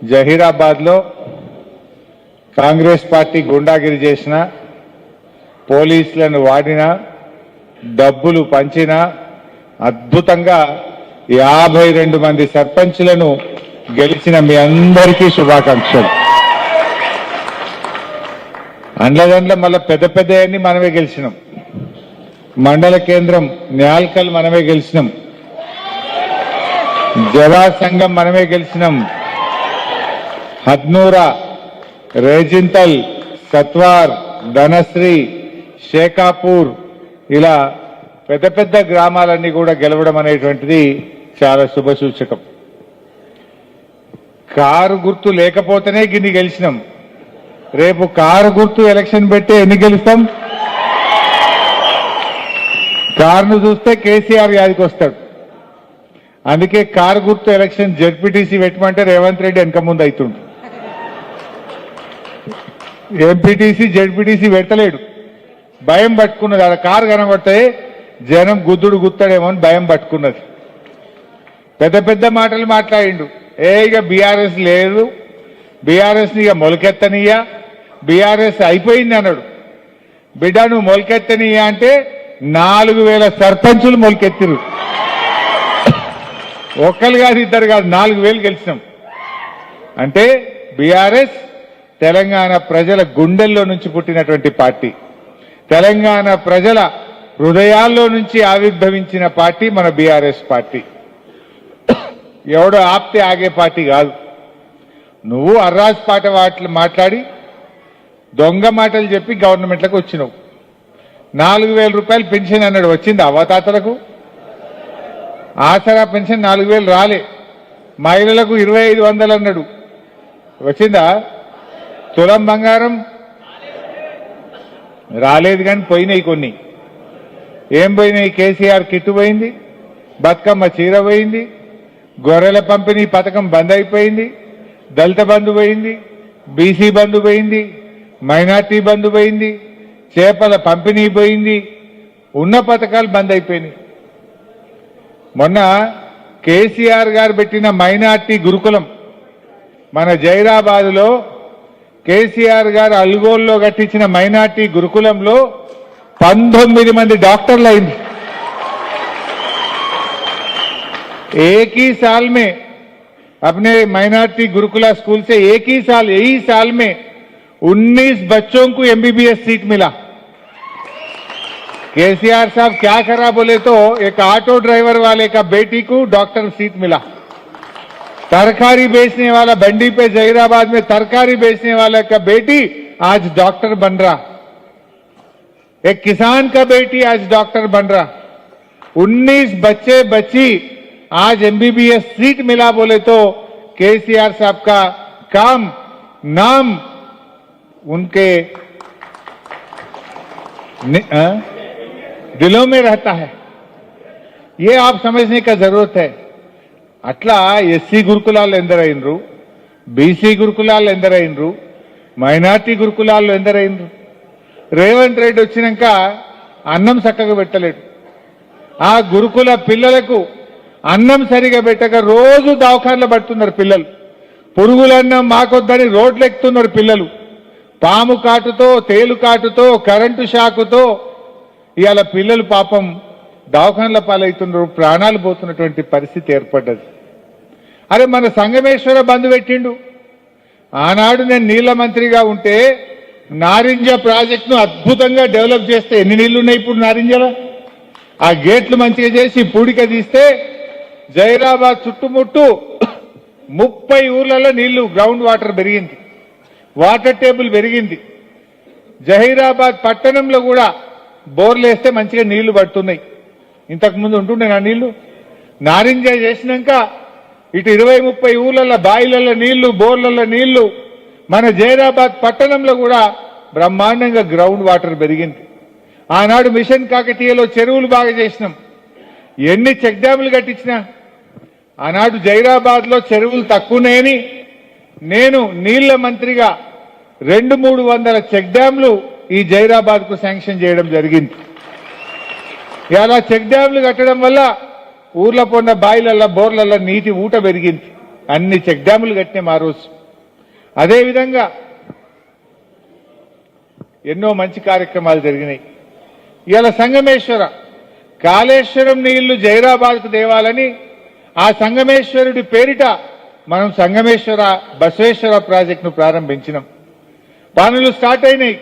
జహీరాబాద్లో Congress party గుండాగిరి చేసిన, పోలీసులను వాడిన, డబ్బులు పంచిన, అద్భుతంగా 52 మంది సర్పంచ్లను గెలిచిన మీ అందరికీ శుభాకాంక్షలు. అండ్లదండ్ల మళ్ళా పెద్ద పెద్దయన్ని మనమే గెలిచినాం. మండల కేంద్రం న్యాల్కల్ మనమే గెలిచినాం, జవా సంఘం మనమే గెలిచినాం, హద్నూరా, రేజింతల్, సత్వార్, ధనశ్రీ, షేకాపూర్ ఇలా పెద్ద పెద్ద గ్రామాలన్నీ కూడా గెలవడం అనేటువంటిది చాలా శుభసూచకం. కారు గుర్తు లేకపోతేనే గిన్ని గెలిచినాం. రేపు కారు గుర్తు ఎలక్షన్ పెట్టి ఎన్ని గెలుస్తాం? కారును చూస్తే కేసీఆర్ యాదికి వస్తాడు. అందుకే కారు గుర్తు ఎలక్షన్ జెడ్పీటీసీ పెట్టమంటే రేవంత్ రెడ్డి వెనక ముందు అవుతుండు. ఎంపీటీసీ జెడ్పీటీసీ పెట్టలేడు, భయం పట్టుకున్నది. ఆడ కారు కనబడితే జనం గుద్దుడు గుత్తాడేమో అని భయం పట్టుకున్నది. పెద్ద పెద్ద మాటలు మాట్లాడిండు. ఇక బీఆర్ఎస్ లేదు, బీఆర్ఎస్ని ఇక మొలకెత్తనియా, బీఆర్ఎస్ అయిపోయింది అన్నాడు. బిడ్డ నువ్వు మొలకెత్తనియా అంటే 4000 సర్పంచులు మొలకెత్తిరు. ఒక్కరు కాదు, ఇద్దరు కాదు, 4000 గెలిచినాం. అంటే బీఆర్ఎస్ తెలంగాణ ప్రజల గుండెల్లో నుంచి పుట్టినటువంటి పార్టీ, తెలంగాణ ప్రజల హృదయాల్లో నుంచి ఆవిర్భవించిన పార్టీ మన బీఆర్ఎస్ పార్టీ. ఎవడో ఆప్తే ఆగే పార్టీ కాదు. నువ్వు అర్రాజ్ పాట మాట్లాడి దొంగ మాటలు చెప్పి గవర్నమెంట్లకు వచ్చినావు. 4000 రూపాయలు పెన్షన్ అన్నాడు, వచ్చింది అవ్వతాతలకు? ఆసరా పెన్షన్ 4000 రాలే. మహిళలకు 2500 అన్నాడు, వచ్చిందా? తులం బంగారం రాలేదు, కానీ పోయినాయి కొన్ని. ఏం పోయినాయి? కేసీఆర్ కిట్టు పోయింది, బతుకమ్మ చీర పోయింది, గొర్రెల పంపిణీ పథకం బంద్ అయిపోయింది, దళిత బంధు పోయింది, బీసీ బంధు పోయింది, మైనార్టీ బంధు పోయింది, చేపల పంపిణీ పోయింది, ఉన్న పథకాలు బంద్ అయిపోయినాయి. మొన్న కేసీఆర్ గారు పెట్టిన మైనార్టీ గురుకులం మన జైరాబాద్లో, కేసీఆర్ గారు అల్గోల్లో కట్టించిన మైనార్టీ గురుకులంలో 19 మంది డాక్టర్లు అయింది. एक ही साल में अपने माइनॉरिटी गुरुकुला स्कूल से यही साल में 19 बच्चों को एमबीबीएस सीट मिला. केसीआर साहब क्या करा बोले तो एक ऑटो ड्राइवर वाले का बेटी को डॉक्टर सीट मिला. तरकारी बेचने वाला बंडी पे जहीराबाद में तरकारी बेचने वाले का बेटी आज डॉक्टर बन रहा. एक किसान का बेटी आज डॉक्टर बन रहा. 19 बच्चे बच्ची आज एमबीबीएस सीट मिला बोले तो केसीआर साहब का काम, नाम उनके दिलों में रहता है. ये आप समझने का जरूरत है. అట్లా ఎస్సీ గురుకులాలు ఎందరైనరు, బీసీ గురుకులాలు ఎందరైనరు, మైనార్టీ గురుకులాలు ఎందరైనరు. రేవంత్ రెడ్డి వచ్చినాక అన్నం చక్కగా పెట్టలేడు. ఆ గురుకుల పిల్లలకు అన్నం సరిగా పెట్టక రోజు దవాఖానలో పడుతున్నారు పిల్లలు. పురుగులన్నం మాకొద్దని రోడ్లు ఎక్కుతున్నారు పిల్లలు. పాము కాటుతో, తేలు కాటుతో, కరెంటు షాకుతో ఇవాళ పిల్లలు పాపం దవాఖానల పాలవుతున్నారు, ప్రాణాలు పోతున్నటువంటి పరిస్థితి ఏర్పడ్డది. అరే మన సంగమేశ్వర బంధు పెట్టిండు. ఆనాడు నేను నీళ్ల మంత్రిగా ఉంటే నారింజ ప్రాజెక్టును అద్భుతంగా డెవలప్ చేస్తే ఎన్ని నీళ్లు ఉన్నాయి ఇప్పుడు నారింజలో? ఆ గేట్లు మంచిగా చేసి పూడిక తీస్తే జైరాబాద్ చుట్టుముట్టు 30 ఊర్లలో నీళ్లు, గ్రౌండ్ వాటర్ పెరిగింది, వాటర్ టేబుల్ పెరిగింది. జహీరాబాద్ పట్టణంలో కూడా బోర్లు వేస్తే మంచిగా నీళ్లు పడుతున్నాయి. ఇంతకుముందు ఉంటుండే నా నీళ్లు. నారింజ చేసినాక ఇటు 20-30 ఊర్లలో బాయిలలో నీళ్లు, బోర్లలో నీళ్లు. మన జహీరాబాద్ పట్టణంలో కూడా బ్రహ్మాండంగా గ్రౌండ్ వాటర్ పెరిగింది. ఆనాడు మిషన్ కాకతీయలో చెరువులు బాగా చేసినాం. ఎన్ని చెక్ డ్యాములు కట్టించినా ఆనాడు జైరాబాద్లో చెరువులు తక్కువనేని నేను నీళ్ల మంత్రిగా 200-300 చెక్ డ్యాంలు ఈ జైరాబాద్కు శాంక్షన్ చేయడం జరిగింది. ఇలా చెక్ డ్యాంలు కట్టడం వల్ల ఊర్ల పొన్న బాయిలల్ల, బోర్లల్ల నీటి ఊట పెరిగింది. అన్ని చెక్ డ్యాములు కట్టినాం ఆ రోజు. అదేవిధంగా ఎన్నో మంచి కార్యక్రమాలు జరిగినాయి. ఇవాళ సంగమేశ్వర కాళేశ్వరం నీళ్లు జైరాబాద్కు తేవాలని ఆ సంగమేశ్వరుడి పేరిట మనం సంగమేశ్వర బసవేశ్వర ప్రాజెక్టును ప్రారంభించినాం. పనులు స్టార్ట్ అయినాయి.